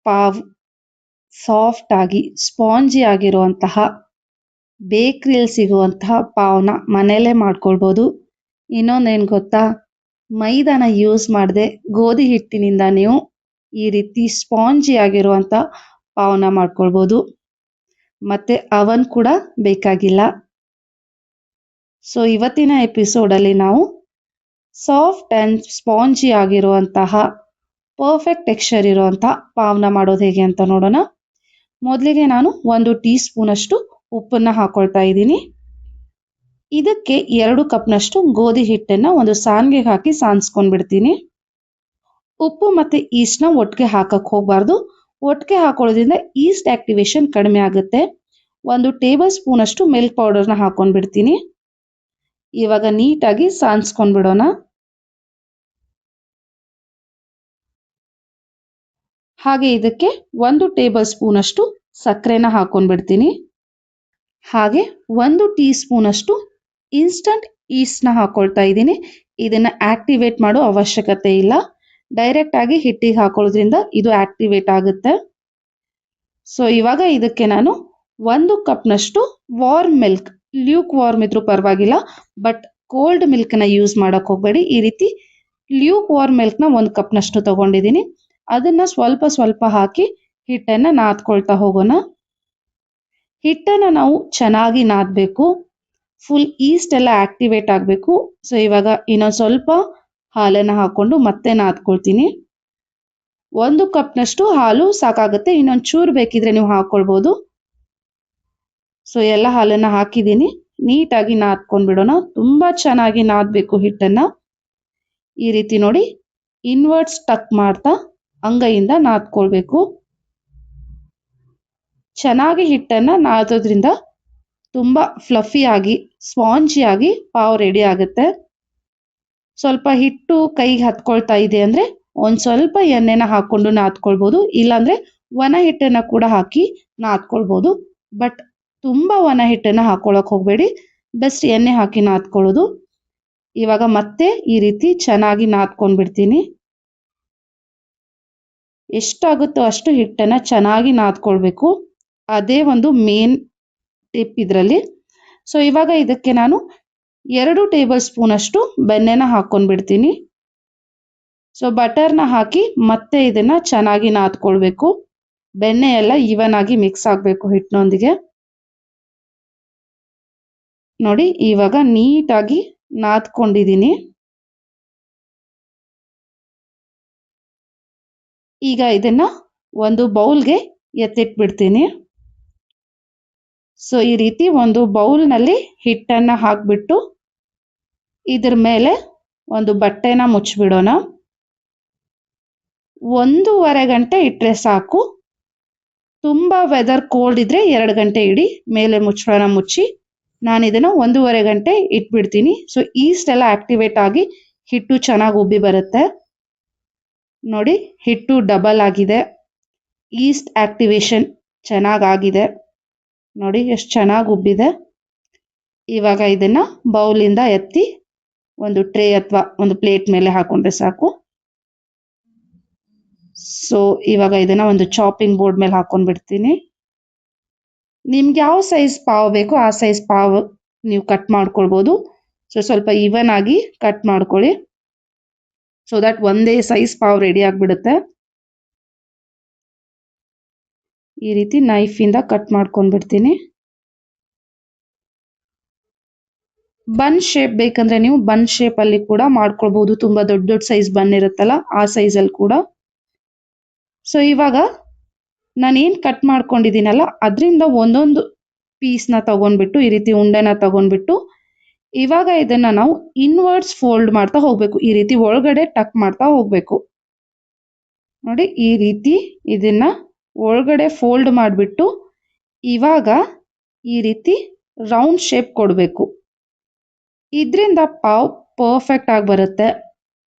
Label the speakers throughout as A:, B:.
A: Pav soft ಆಗಿ spongy ಆಗಿರುವಂತಹ ಬೇಕ್ರಿಯಲ್ಲಿ ಸಿಗುವಂತಹ ಪಾವ್ನ ಮನೆಯಲ್ಲೇ ಮಾಡ್ಕೊಳ್ಬೋದು. ಇನ್ನೊಂದೇನು ಗೊತ್ತಾ, ಮೈದಾನ ಯೂಸ್ ಮಾಡದೆ ಗೋಧಿ ಹಿಟ್ಟಿನಿಂದ ನೀವು ಈ ರೀತಿ ಸ್ಪಾಂಜಿ ಆಗಿರುವಂಥ ಪಾವ್ನ ಮಾಡ್ಕೊಳ್ಬೋದು. ಮತ್ತು ಅವನ್ ಕೂಡ ಬೇಕಾಗಿಲ್ಲ. ಸೊ ಇವತ್ತಿನ ಎಪಿಸೋಡಲ್ಲಿ ನಾವು ಸಾಫ್ಟ್ ಆ್ಯಂಡ್ ಸ್ಪಾಂಜಿ ಆಗಿರುವಂತಹ ಪರ್ಫೆಕ್ಟ್ ಟೆಕ್ಸ್ಚರ್ ಇರುವಂಥ ಪಾವ್ನ ಮಾಡೋದು ಹೇಗೆ ಅಂತ ನೋಡೋಣ. ಮೊದಲಿಗೆ ನಾನು 1 ಟೀ ಸ್ಪೂನಷ್ಟು ಉಪ್ಪನ್ನು ಹಾಕೊಳ್ತಾ ಇದ್ದೀನಿ. ಇದಕ್ಕೆ 2 ಕಪ್ನಷ್ಟು ಗೋಧಿ ಹಿಟ್ಟನ್ನು ಒಂದು ಸಾನ್ಗೆಗೆ ಹಾಕಿ ಸಾನ್ಸ್ಕೊಂಡ್ಬಿಡ್ತೀನಿ. ಉಪ್ಪು ಮತ್ತು ಈಸ್ಟ್ನ ಒಟ್ಟಿಗೆ ಹಾಕಕ್ಕೆ ಹೋಗಬಾರ್ದು. ಒಟ್ಟಿಗೆ ಹಾಕೊಳ್ಳೋದ್ರಿಂದ ಈಸ್ಟ್ ಆಕ್ಟಿವೇಶನ್ ಕಡಿಮೆ ಆಗುತ್ತೆ. 1 ಟೇಬಲ್ ಸ್ಪೂನಷ್ಟು ಮಿಲ್ಕ್ ಪೌಡರ್ನ ಹಾಕೊಂಡ್ಬಿಡ್ತೀನಿ. ಇವಾಗ ನೀಟಾಗಿ ಸಾನ್ಸ್ಕೊಂಡ್ಬಿಡೋಣ. ಹಾಗೆ ಇದಕ್ಕೆ 1 ಟೇಬಲ್ ಸ್ಪೂನಷ್ಟು ಸಕ್ಕರೆನ ಹಾಕೊಂಡ್ಬಿಡ್ತೀನಿ. ಹಾಗೆ 1 ಟೀ ಸ್ಪೂನಷ್ಟು ಇನ್ಸ್ಟಂಟ್ ಈಸ್ಟ್ನ ಹಾಕೊಳ್ತಾ ಇದ್ದೀನಿ. ಇದನ್ನು ಆಕ್ಟಿವೇಟ್ ಮಾಡೋ ಅವಶ್ಯಕತೆ ಇಲ್ಲ. ಡೈರೆಕ್ಟಾಗಿ ಹಿಟ್ಟಿಗೆ ಹಾಕೊಳ್ಳೋದ್ರಿಂದ ಇದು ಆಕ್ಟಿವೇಟ್ ಆಗುತ್ತೆ. ಸೊ ಇವಾಗ ಇದಕ್ಕೆ ನಾನು 1 ಕಪ್ನಷ್ಟು ವಾರ್ಮ್ ಮಿಲ್ಕ್, ಲ್ಯೂಕ್ ವಾರ್ಮ್ ಇದ್ರೂ ಪರವಾಗಿಲ್ಲ, ಬಟ್ ಕೋಲ್ಡ್ ಮಿಲ್ಕ್ನ ಯೂಸ್ ಮಾಡೋಕ್ಕೆ ಹೋಗಬೇಡಿ. ಈ ರೀತಿ ಲ್ಯೂಕ್ ವಾರ್ಮ್ ಮಿಲ್ಕ್ನ 1 ಕಪ್ನಷ್ಟು ತೊಗೊಂಡಿದ್ದೀನಿ. ಅದನ್ನು ಸ್ವಲ್ಪ ಸ್ವಲ್ಪ ಹಾಕಿ ಹಿಟ್ಟನ್ನು ನಾದ್ಕೊಳ್ತಾ ಹೋಗೋಣ. ಹಿಟ್ಟನ್ನು ನಾವು ಚೆನ್ನಾಗಿ ನಾದಬೇಕು. ಫುಲ್ ಈಸ್ಟ್ ಎಲ್ಲ ಆಕ್ಟಿವೇಟ್ ಆಗಬೇಕು. ಸೊ ಇವಾಗ ಇನ್ನೊಂದು ಸ್ವಲ್ಪ ಹಾಲನ್ನು ಹಾಕ್ಕೊಂಡು ಮತ್ತೆ ನಾದ್ಕೊಳ್ತೀನಿ. 1 ಕಪ್ನಷ್ಟು ಹಾಲು ಸಾಕಾಗುತ್ತೆ. ಇನ್ನೊಂದು ಚೂರು ಬೇಕಿದ್ರೆ ನೀವು ಹಾಕ್ಕೊಳ್ಬೋದು. ಸೊ ಎಲ್ಲ ಹಾಲನ್ನು ಹಾಕಿದ್ದೀನಿ. ನೀಟಾಗಿ ನಾದ್ಕೊಂಡ್ಬಿಡೋಣ. ತುಂಬ ಚೆನ್ನಾಗಿ ನಾದಬೇಕು ಹಿಟ್ಟನ್ನು. ಈ ರೀತಿ ನೋಡಿ, ಇನ್ವರ್ಟ್ಸ್ ಟಕ್ ಮಾಡ್ತಾ ಅಂಗೈಯಿಂದ ನಾದ್ಕೊಳ್ಬೇಕು. ಚೆನ್ನಾಗಿ ಹಿಟ್ಟನ್ನು ನಾದೋದ್ರಿಂದ ತುಂಬ ಫ್ಲಫಿಯಾಗಿ ಸ್ಪಾಂಜಿಯಾಗಿ ಪಾವ್ ರೆಡಿ ಆಗುತ್ತೆ. ಸ್ವಲ್ಪ ಹಿಟ್ಟು ಕೈಗೆ ಹತ್ಕೊಳ್ತಾ ಇದೆ ಅಂದರೆ ಒಂದು ಸ್ವಲ್ಪ ಎಣ್ಣೆನ ಹಾಕ್ಕೊಂಡು ನಾದ್ಕೊಳ್ಬೋದು. ಇಲ್ಲಾಂದರೆ ಒಣ ಹಿಟ್ಟನ್ನು ಕೂಡ ಹಾಕಿ ನಾದ್ಕೊಳ್ಬೋದು. ಬಟ್ ತುಂಬ ಒಣ ಹಿಟ್ಟನ್ನು ಹಾಕ್ಕೊಳ್ಳೋಕೆ ಹೋಗಬೇಡಿ. ಬೆಸ್ಟ್ ಎಣ್ಣೆ ಹಾಕಿ ನಾದ್ಕೊಳ್ಳೋದು. ಇವಾಗ ಮತ್ತೆ ಈ ರೀತಿ ಚೆನ್ನಾಗಿ ನಾದ್ಕೊಂಡ್ಬಿಡ್ತೀನಿ. ಎಷ್ಟಾಗುತ್ತೋ ಅಷ್ಟು ಹಿಟ್ಟನ್ನು ಚೆನ್ನಾಗಿ ನಾದ್ಕೊಳ್ಬೇಕು. ಅದೇ ಒಂದು ಮೇನ್ ಟಿಪ್ ಇದರಲ್ಲಿ. ಸೊ ಇವಾಗ ಇದಕ್ಕೆ ನಾನು 2 ಟೇಬಲ್ ಸ್ಪೂನಷ್ಟು ಬೆಣ್ಣೆನ ಹಾಕ್ಕೊಂಡ್ಬಿಡ್ತೀನಿ. ಸೊ ಬಟರ್ನ ಹಾಕಿ ಮತ್ತೆ ಇದನ್ನು ಚೆನ್ನಾಗಿ ನಾದ್ಕೊಳ್ಬೇಕು. ಬೆಣ್ಣೆ ಎಲ್ಲ ಈವನ್ ಆಗಿ ಮಿಕ್ಸ್ ಆಗಬೇಕು ಹಿಟ್ಟಿನೊಂದಿಗೆ. ನೋಡಿ, ಇವಾಗ ನೀಟಾಗಿ ನಾದ್ಕೊಂಡಿದ್ದೀನಿ. ಈಗ ಇದನ್ನು ಒಂದು ಬೌಲ್ಗೆ ಎತ್ತಿಟ್ಬಿಡ್ತೀನಿ. ಸೊ ಈ ರೀತಿ ಒಂದು ಬೌಲ್ನಲ್ಲಿ ಹಿಟ್ಟನ್ನು ಹಾಕಿಬಿಟ್ಟು ಇದ್ರ ಮೇಲೆ ಒಂದು ಬಟ್ಟೆನ ಮುಚ್ಚಿಬಿಡೋಣ. 1.5 ಗಂಟೆ ಇಟ್ಟರೆ ಸಾಕು. ತುಂಬ ವೆದರ್ ಕೋಲ್ಡ್ ಇದ್ದರೆ 2 ಗಂಟೆ ಇಡಿ. ಮೇಲೆ ಮುಚ್ಚಳನ ಮುಚ್ಚಿ ನಾನು ಇದನ್ನು 1.5 ಗಂಟೆ ಇಟ್ಬಿಡ್ತೀನಿ. ಸೊ ಈಸ್ಟ್ ಎಲ್ಲ ಆಕ್ಟಿವೇಟ್ ಆಗಿ ಹಿಟ್ಟು ಚೆನ್ನಾಗಿ ಉಬ್ಬಿ ಬರುತ್ತೆ. ನೋಡಿ, ಹಿಟ್ಟು ಡಬಲ್ ಆಗಿದೆ. ಈಸ್ಟ್ ಆಕ್ಟಿವೇಶನ್ ಚೆನ್ನಾಗಾಗಿದೆ. ನೋಡಿ ಎಷ್ಟು ಚೆನ್ನಾಗಿ ಉಬ್ಬಿದೆ. ಇವಾಗ ಇದನ್ನು ಬೌಲಿಂದ ಎತ್ತಿ ಒಂದು ಟ್ರೇ ಅಥವಾ ಒಂದು ಪ್ಲೇಟ್ ಮೇಲೆ ಹಾಕೊಂಡ್ರೆ ಸಾಕು. ಸೊ ಇವಾಗ ಇದನ್ನು ಒಂದು ಚಾಪಿಂಗ್ ಬೋರ್ಡ್ ಮೇಲೆ ಹಾಕೊಂಡ್ಬಿಡ್ತೀನಿ. ನಿಮ್ಗೆ ಯಾವ ಸೈಜ್ ಪಾವ್ ಬೇಕೋ ಆ ಸೈಜ್ ಪಾವ್ ನೀವು ಕಟ್ ಮಾಡ್ಕೊಳ್ಬೋದು. ಸೊ ಸ್ವಲ್ಪ ಈವನ್ ಆಗಿ ಕಟ್ ಮಾಡ್ಕೊಳ್ಳಿ. ಸೊ ದಟ್ ಒಂದೇ ಸೈಜ್ ಪಾವ್ ರೆಡಿ ಆಗಿಬಿಡುತ್ತೆ. ಈ ರೀತಿ ನೈಫಿಂದ ಕಟ್ ಮಾಡ್ಕೊಂಡ್ಬಿಡ್ತೀನಿ. ಬನ್ ಶೇಪ್ ಬೇಕಂದ್ರೆ ನೀವು ಬನ್ ಶೇಪಲ್ಲಿ ಕೂಡ ಮಾಡ್ಕೊಳ್ಬೋದು. ತುಂಬ ದೊಡ್ಡ ದೊಡ್ಡ ಸೈಜ್ ಬನ್ ಇರುತ್ತಲ್ಲ, ಆ ಸೈಜಲ್ಲಿ ಕೂಡ. ಸೊ ಇವಾಗ ನಾನೇನು ಕಟ್ ಮಾಡ್ಕೊಂಡಿದ್ದೀನಲ್ಲ ಅದರಿಂದ ಒಂದೊಂದು ಪೀಸ್ನ ತಗೊಂಡ್ಬಿಟ್ಟು ಈ ರೀತಿ ಉಂಡೆನ ತಗೊಂಡ್ಬಿಟ್ಟು ಇವಾಗ ಇದನ್ನು ನಾವು ಇನ್ವರ್ಡ್ಸ್ ಫೋಲ್ಡ್ ಮಾಡ್ತಾ ಹೋಗಬೇಕು. ಈ ರೀತಿ ಒಳಗಡೆ ಟಕ್ ಮಾಡ್ತಾ ಹೋಗಬೇಕು. ನೋಡಿ, ಈ ರೀತಿ ಇದನ್ನು ಒಳಗಡೆ ಫೋಲ್ಡ್ ಮಾಡಿಬಿಟ್ಟು ಇವಾಗ ಈ ರೀತಿ ರೌಂಡ್ ಶೇಪ್ ಕೊಡಬೇಕು. ಇದರಿಂದ ಪಾವ್ ಪರ್ಫೆಕ್ಟ್ ಆಗಿ ಬರುತ್ತೆ.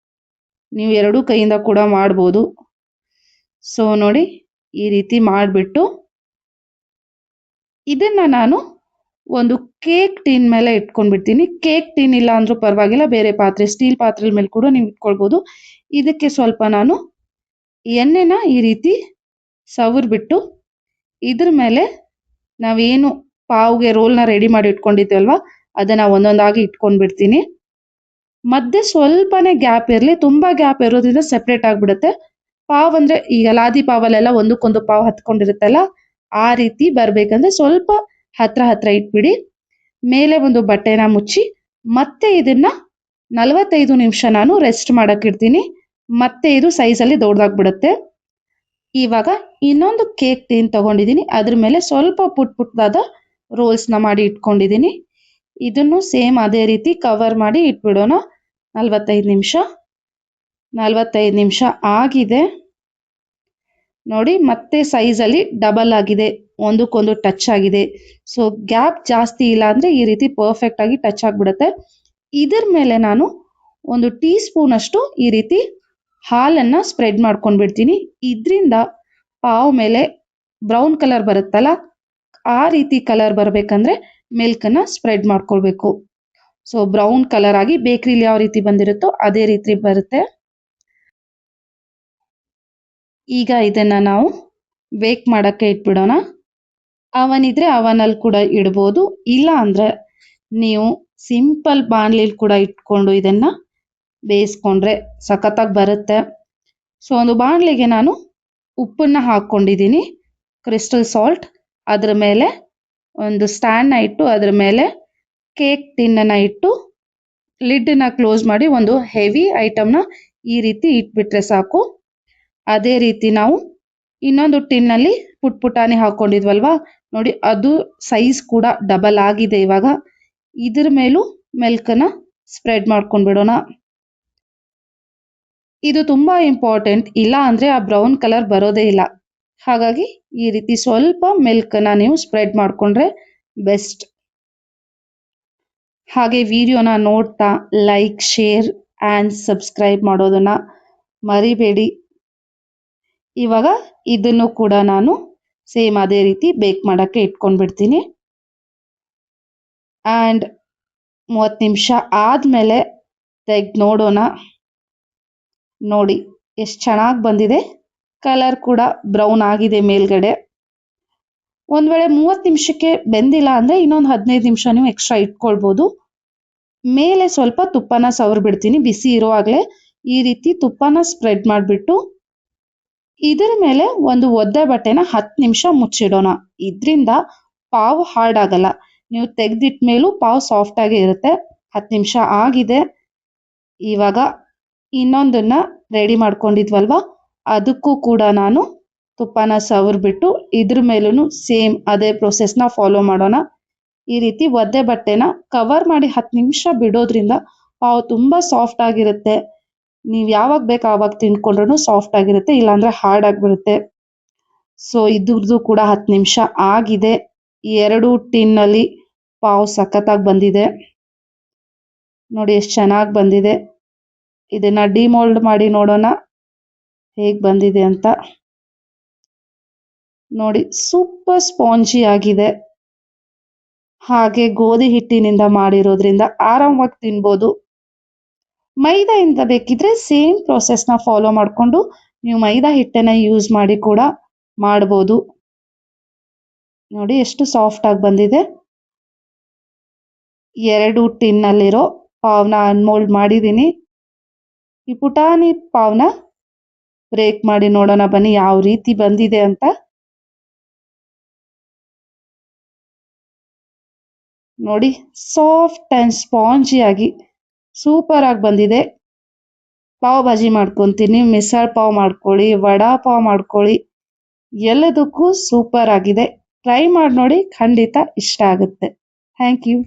A: ನೀವು 2 ಕೈಯಿಂದ ಕೂಡ ಮಾಡ್ಬೋದು. ಸೊ ನೋಡಿ, ಈ ರೀತಿ ಮಾಡಿಬಿಟ್ಟು ಇದನ್ನು ನಾನು ಒಂದು ಕೇಕ್ ಟಿನ್ ಮೇಲೆ ಇಟ್ಕೊಂಡ್ಬಿಡ್ತೀನಿ. ಕೇಕ್ ಟಿನ್ ಇಲ್ಲ ಅಂದ್ರೂ ಪರವಾಗಿಲ್ಲ, ಬೇರೆ ಪಾತ್ರೆ, ಸ್ಟೀಲ್ ಪಾತ್ರೆ ಮೇಲೆ ಕೂಡ ನೀವು ಇಟ್ಕೊಳ್ಬೋದು. ಇದಕ್ಕೆ ಸ್ವಲ್ಪ ನಾನು ಎಣ್ಣೆನ ಈ ರೀತಿ ಸವರ್ಬಿಟ್ಟು ಇದ್ರ ಮೇಲೆ ನಾವೇನು ಪಾವ್ಗೆ ರೋಲ್ನ ರೆಡಿ ಮಾಡಿ ಇಟ್ಕೊಂಡಿದ್ವಲ್ವ ಅದನ್ನು ಒಂದೊಂದಾಗಿ ಇಟ್ಕೊಂಡು ಬಿಡ್ತೀನಿ. ಮಧ್ಯೆ ಸ್ವಲ್ಪನೇ ಗ್ಯಾಪ್ ಇರಲಿ, ತುಂಬ ಗ್ಯಾಪ್ ಇರೋದ್ರಿಂದ ಸೆಪ್ರೇಟ್ ಆಗಿಬಿಡುತ್ತೆ. ಪಾವ್ ಅಂದರೆ ಈಗ ಲಾದಿ ಪಾವಲ್ಲೆಲ್ಲ ಒಂದಕ್ಕೊಂದು ಪಾವ್ ಹತ್ಕೊಂಡಿರುತ್ತಲ್ಲ, ಆ ರೀತಿ ಬರಬೇಕಂದ್ರೆ ಸ್ವಲ್ಪ ಹತ್ರ ಹತ್ರ ಇಟ್ಬಿಡಿ. ಮೇಲೆ ಒಂದು ಬಟ್ಟೆನ ಮುಚ್ಚಿ ಮತ್ತೆ ಇದನ್ನು 45 ನಿಮಿಷ ನಾನು ರೆಸ್ಟ್ ಮಾಡೋಕ್ಕಿಡ್ತೀನಿ. ಮತ್ತೆ ಇದು ಸೈಜಲ್ಲಿ ದೊಡ್ಡದಾಗ್ಬಿಡುತ್ತೆ. ಇವಾಗ ಇನ್ನೊಂದು ಕೇಕ್ ಟೀನ್ ತೊಗೊಂಡಿದ್ದೀನಿ, ಅದ್ರ ಮೇಲೆ ಸ್ವಲ್ಪ ಪುಟ್ಟದಾದ ರೋಲ್ಸ್ನ ಮಾಡಿ ಇಟ್ಕೊಂಡಿದ್ದೀನಿ. ಇದನ್ನು ಸೇಮ್ ಅದೇ ರೀತಿ ಕವರ್ ಮಾಡಿ ಇಟ್ಬಿಡೋಣ 45 ನಿಮಿಷ. 45 ನಿಮಿಷ ಆಗಿದೆ ನೋಡಿ, ಮತ್ತೆ ಸೈಜಲ್ಲಿ ಡಬಲ್ ಆಗಿದೆ, ಒಂದಕ್ಕೊಂದು ಟಚ್ ಆಗಿದೆ. ಸೊ ಗ್ಯಾಪ್ ಜಾಸ್ತಿ ಇಲ್ಲ ಅಂದರೆ ಈ ರೀತಿ ಪರ್ಫೆಕ್ಟ್ ಆಗಿ ಟಚ್ ಆಗಿಬಿಡುತ್ತೆ. ಇದ್ರ ಮೇಲೆ ನಾನು ಒಂದು ಟೀ ಸ್ಪೂನ್ ಅಷ್ಟು ಈ ರೀತಿ ಹಾಲನ್ನು ಸ್ಪ್ರೆಡ್ ಮಾಡ್ಕೊಂಡು ಬಿಡ್ತೀನಿ. ಇದರಿಂದ ಪಾವ್ ಮೇಲೆ ಬ್ರೌನ್ ಕಲರ್ ಬರುತ್ತಲ್ಲ, ಆ ರೀತಿ ಕಲರ್ ಬರಬೇಕಂದ್ರೆ ಮಿಲ್ಕನ್ನು ಸ್ಪ್ರೆಡ್ ಮಾಡ್ಕೊಳ್ಬೇಕು. ಸೊ ಬ್ರೌನ್ ಕಲರ್ ಆಗಿ ಬೇಕ್ರಿಲಿ ಯಾವ ರೀತಿ ಬಂದಿರುತ್ತೋ ಅದೇ ರೀತಿ ಬರುತ್ತೆ. ಈಗ ಇದನ್ನು ನಾವು ಬೇಕ್ ಮಾಡೋಕ್ಕೆ ಇಟ್ಬಿಡೋಣ. ಅವನ್ ಇದ್ರೆ ಅವನಲ್ಲಿ ಕೂಡ ಇಡ್ಬೋದು, ಇಲ್ಲ ಅಂದರೆ ನೀವು ಸಿಂಪಲ್ ಬಾಣಲಿಲಿ ಕೂಡ ಇಟ್ಕೊಂಡು ಇದನ್ನು ಬೇಯಿಸ್ಕೊಂಡ್ರೆ ಸಖತ್ತಾಗಿ ಬರುತ್ತೆ. ಸೊ ಒಂದು ಬಾಣಲಿಗೆ ನಾನು ಉಪ್ಪನ್ನು ಹಾಕ್ಕೊಂಡಿದ್ದೀನಿ, ಕ್ರಿಸ್ಟಲ್ ಸಾಲ್ಟ್. ಅದರ ಮೇಲೆ ಒಂದು ಸ್ಟ್ಯಾಂಡ್ನ ಇಟ್ಟು ಅದರ ಮೇಲೆ ಕೇಕ್ ಟಿನ್ನನ್ನು ಇಟ್ಟು ಲಿಡ್ಡನ್ನ ಕ್ಲೋಸ್ ಮಾಡಿ ಒಂದು ಹೆವಿ ಐಟಮ್ನ ಈ ರೀತಿ ಇಟ್ಬಿಟ್ರೆ ಸಾಕು. ಅದೇ ರೀತಿ ನಾವು ಇನ್ನೊಂದು ಟಿನ್ನಲ್ಲಿ ಪುಟಾಣಿ ಹಾಕ್ಕೊಂಡಿದ್ವಲ್ವಾ ನೋಡಿ, ಅದು ಸೈಜ್ ಕೂಡ ಡಬಲ್ ಆಗಿದೆ. ಇವಾಗ ಇದ್ರ ಮೇಲೂ ಮಿಲ್ಕನ್ನು ಸ್ಪ್ರೆಡ್ ಮಾಡ್ಕೊಂಡ್ಬಿಡೋಣ. ಇದು ತುಂಬ ಇಂಪಾರ್ಟೆಂಟ್, ಇಲ್ಲ ಅಂದರೆ ಆ ಬ್ರೌನ್ ಕಲರ್ ಬರೋದೇ ಇಲ್ಲ. ಹಾಗಾಗಿ ಈ ರೀತಿ ಸ್ವಲ್ಪ ಮಿಲ್ಕನ್ನು ನೀವು ಸ್ಪ್ರೆಡ್ ಮಾಡಿಕೊಂಡ್ರೆ ಬೆಸ್ಟ್. ಹಾಗೆ ವಿಡಿಯೋನ ನೋಡ್ತಾ ಲೈಕ್, ಶೇರ್ ಆ್ಯಂಡ್ ಸಬ್ಸ್ಕ್ರೈಬ್ ಮಾಡೋದನ್ನು ಮರಿಬೇಡಿ. ಇವಾಗ ಇದನ್ನು ಕೂಡ ನಾನು ಸೇಮ್ ಅದೇ ರೀತಿ ಬೇಕ್ ಮಾಡೋಕ್ಕೆ ಇಟ್ಕೊಂಡು ಬಿಡ್ತೀನಿ. ಆ್ಯಂಡ್ 30 ನಿಮಿಷ ಆದಮೇಲೆ ತೆಗೆದು ನೋಡೋಣ. ನೋಡಿ ಎಷ್ಟು ಚೆನ್ನಾಗಿ ಬಂದಿದೆ, ಕಲರ್ ಕೂಡ ಬ್ರೌನ್ ಆಗಿದೆ ಮೇಲ್ಗಡೆ. ಒಂದು ವೇಳೆ 30 ನಿಮಿಷಕ್ಕೆ ಬೆಂದಿಲ್ಲ ಅಂದರೆ ಇನ್ನೊಂದು 15 ನಿಮಿಷ ನೀವು ಎಕ್ಸ್ಟ್ರಾ ಇಟ್ಕೊಳ್ಬೋದು. ಮೇಲೆ ಸ್ವಲ್ಪ ತುಪ್ಪನ ಸವರ್ಬಿಡ್ತೀನಿ, ಬಿಸಿ ಇರುವಾಗಲೇ ಈ ರೀತಿ ತುಪ್ಪನ ಸ್ಪ್ರೆಡ್ ಮಾಡಿಬಿಟ್ಟು ಇದರ ಮೇಲೆ ಒಂದು ಒದ್ದೆ ಬಟ್ಟೆನ 10 ನಿಮಿಷ ಮುಚ್ಚಿಡೋಣ. ಇದರಿಂದ ಪಾವ್ ಹಾರ್ಡ್ ಆಗಲ್ಲ, ನೀವು ತೆಗೆದಿಟ್ಟ ಮೇಲೂ ಪಾವ್ ಸಾಫ್ಟಾಗೇ ಇರುತ್ತೆ. 10 ನಿಮಿಷ ಆಗಿದೆ. ಇವಾಗ ಇನ್ನೊಂದನ್ನು ರೆಡಿ ಮಾಡ್ಕೊಂಡಿದ್ವಲ್ವ ಅದಕ್ಕೂ ಕೂಡ ನಾನು ತುಪ್ಪನ ಸವರ್ಬಿಟ್ಟು ಇದ್ರ ಮೇಲೂ ಸೇಮ್ ಅದೇ ಪ್ರೊಸೆಸ್ನ ಫಾಲೋ ಮಾಡೋಣ. ಈ ರೀತಿ ಒದ್ದೆ ಬಟ್ಟೆನ ಕವರ್ ಮಾಡಿ 10 ನಿಮಿಷ ಬಿಡೋದ್ರಿಂದ ಪಾವ್ ತುಂಬ ಸಾಫ್ಟ್ ಆಗಿರುತ್ತೆ. ನೀವು ಯಾವಾಗ ಬೇಕು ಆವಾಗ ತಿಂದ್ಕೊಂಡ್ರೂ ಸಾಫ್ಟ್ ಆಗಿರುತ್ತೆ, ಇಲ್ಲಾಂದರೆ ಹಾರ್ಡ್ ಆಗಿಬಿಡುತ್ತೆ. ಸೊ ಇದ್ರದ್ದು ಕೂಡ 10 ನಿಮಿಷ ಆಗಿದೆ. 2 ಟಿನ್ನಲ್ಲಿ ಪಾವ್ ಸಖತ್ತಾಗಿ ಬಂದಿದೆ ನೋಡಿ, ಎಷ್ಟು ಚೆನ್ನಾಗಿ ಬಂದಿದೆ. ಇದನ್ನು ಡಿಮೋಲ್ಡ್ ಮಾಡಿ ನೋಡೋಣ ಹೇಗೆ ಬಂದಿದೆ ಅಂತ. ನೋಡಿ ಸೂಪರ್ ಸ್ಪಾಂಜಿ ಆಗಿದೆ. ಹಾಗೆ ಗೋಧಿ ಹಿಟ್ಟಿನಿಂದ ಮಾಡಿರೋದ್ರಿಂದ ಆರಾಮಾಗಿ ತಿನ್ಬೋದು. ಮೈದಾಯಿಂದ ಬೇಕಿದ್ರೆ ಸೇಮ್ ಪ್ರೊಸೆಸ್ನ ಫಾಲೋ ಮಾಡಿಕೊಂಡು ನೀವು ಮೈದಾ ಹಿಟ್ಟನ್ನು ಯೂಸ್ ಮಾಡಿ ಕೂಡ ಮಾಡ್ಬೋದು. ನೋಡಿ ಎಷ್ಟು ಸಾಫ್ಟಾಗಿ ಬಂದಿದೆ. 2 ಟಿನ್ನಲ್ಲಿರೋ ಪಾವ್ನ ಅನ್ಮೋಲ್ಡ್ ಮಾಡಿದ್ದೀನಿ. ಈ ಪುಟಾಣಿ ಪಾವ್ನ ಬ್ರೇಕ್ ಮಾಡಿ ನೋಡೋಣ ಬನ್ನಿ ಯಾವ ರೀತಿ ಬಂದಿದೆ ಅಂತ. ನೋಡಿ ಸಾಫ್ಟ್ ಆ್ಯಂಡ್ ಸ್ಪಾಂಜಿಯಾಗಿ ಸೂಪರಾಗಿ ಬಂದಿದೆ. ಪಾವ್ ಭಾಜಿ ಮಾಡ್ಕೊತೀನಿ, ಮಿಸಲ್ ಪಾವ್ ಮಾಡ್ಕೊಳ್ಳಿ, ವಡಾ ಪಾವ್ ಮಾಡ್ಕೊಳ್ಳಿ, ಎಲ್ಲದಕ್ಕೂ ಸೂಪರ್ ಆಗಿದೆ. ಟ್ರೈ ಮಾಡಿ ನೋಡಿ, ಖಂಡಿತ ಇಷ್ಟ ಆಗುತ್ತೆ. Thank you.